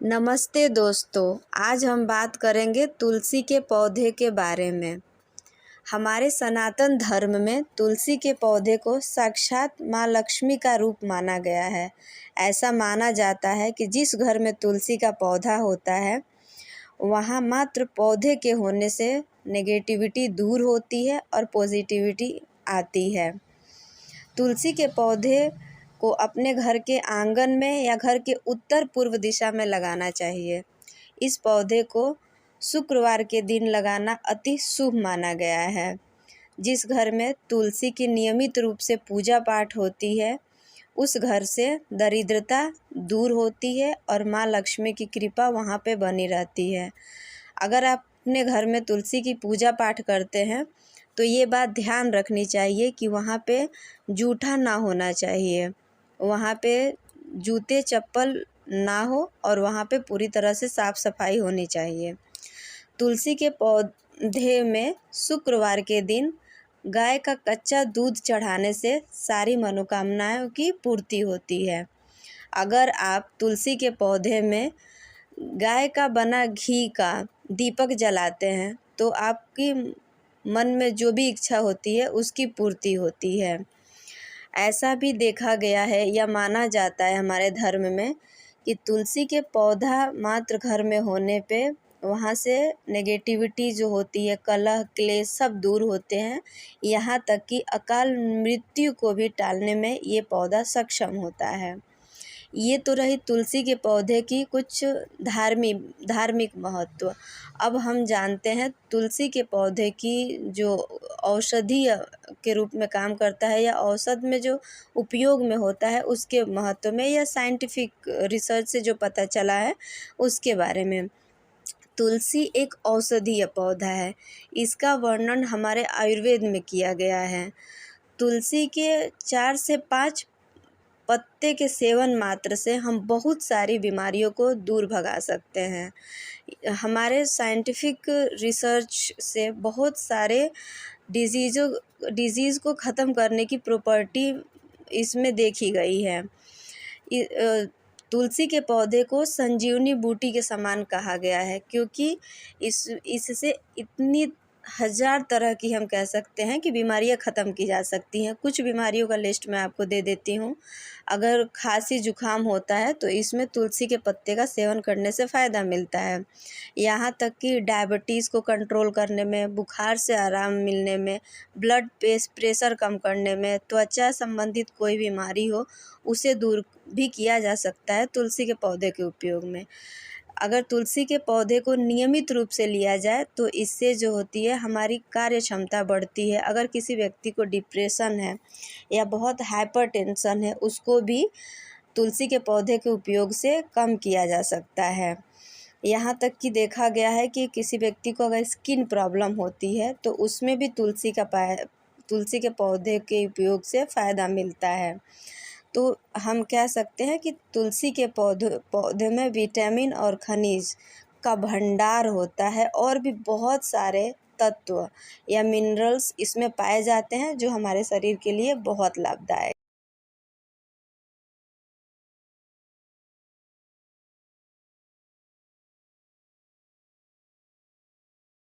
नमस्ते दोस्तों, आज हम बात करेंगे तुलसी के पौधे के बारे में। हमारे सनातन धर्म में तुलसी के पौधे को साक्षात माँ लक्ष्मी का रूप माना गया है। ऐसा माना जाता है कि जिस घर में तुलसी का पौधा होता है वहाँ मात्र पौधे के होने से नेगेटिविटी दूर होती है और पॉजिटिविटी आती है। तुलसी के पौधे को अपने घर के आंगन में या घर के उत्तर पूर्व दिशा में लगाना चाहिए। इस पौधे को शुक्रवार के दिन लगाना अति शुभ माना गया है। जिस घर में तुलसी की नियमित रूप से पूजा पाठ होती है उस घर से दरिद्रता दूर होती है और माँ लक्ष्मी की कृपा वहाँ पे बनी रहती है। अगर आप अपने घर में तुलसी की पूजा पाठ करते हैं तो ये बात ध्यान रखनी चाहिए कि वहाँ पे जूठा ना होना चाहिए, वहाँ पे जूते चप्पल ना हो और वहाँ पे पूरी तरह से साफ़ सफाई होनी चाहिए। तुलसी के पौधे में शुक्रवार के दिन गाय का कच्चा दूध चढ़ाने से सारी मनोकामनाओं की पूर्ति होती है। अगर आप तुलसी के पौधे में गाय का बना घी का दीपक जलाते हैं तो आपकी मन में जो भी इच्छा होती है उसकी पूर्ति होती है। ऐसा भी देखा गया है या माना जाता है हमारे धर्म में कि तुलसी के पौधा मात्र घर में होने पे वहाँ से नेगेटिविटी जो होती है, कलह क्लेश सब दूर होते हैं। यहाँ तक कि अकाल मृत्यु को भी टालने में ये पौधा सक्षम होता है। ये तो रही तुलसी के पौधे की कुछ धार्मिक महत्व। अब हम जानते हैं तुलसी के पौधे की जो औषधि के रूप में काम करता है या औषध में जो उपयोग में होता है उसके महत्व में या साइंटिफिक रिसर्च से जो पता चला है उसके बारे में। तुलसी एक औषधीय पौधा है। इसका वर्णन हमारे आयुर्वेद में किया गया है। तुलसी के 4 से 5 पत्ते के सेवन मात्र से हम बहुत सारी बीमारियों को दूर भगा सकते हैं। हमारे साइंटिफिक रिसर्च से बहुत सारे डिजीज़ को ख़त्म करने की प्रॉपर्टी इसमें देखी गई है। तुलसी के पौधे को संजीवनी बूटी के समान कहा गया है क्योंकि इससे इतनी हज़ार तरह की हम कह सकते हैं कि बीमारियां ख़त्म की जा सकती हैं। कुछ बीमारियों का लिस्ट मैं आपको दे देती हूँ। अगर खांसी जुकाम होता है तो इसमें तुलसी के पत्ते का सेवन करने से फ़ायदा मिलता है। यहाँ तक कि डायबिटीज़ को कंट्रोल करने में, बुखार से आराम मिलने में, ब्लड प्रेशर कम करने में, त्वचा संबंधित कोई बीमारी हो उसे दूर भी किया जा सकता है तुलसी के पौधे के उपयोग में। अगर तुलसी के पौधे को नियमित रूप से लिया जाए तो इससे जो होती है हमारी कार्य क्षमता बढ़ती है। अगर किसी व्यक्ति को डिप्रेशन है या बहुत हाइपरटेंशन है उसको भी तुलसी के पौधे के उपयोग से कम किया जा सकता है। यहाँ तक कि देखा गया है कि किसी व्यक्ति को अगर स्किन प्रॉब्लम होती है तो उसमें भी तुलसी के पौधे के उपयोग से फ़ायदा मिलता है। तो हम कह सकते हैं कि तुलसी के पौधे में विटामिन और खनिज का भंडार होता है और भी बहुत सारे तत्व या मिनरल्स इसमें पाए जाते हैं जो हमारे शरीर के लिए बहुत लाभदायक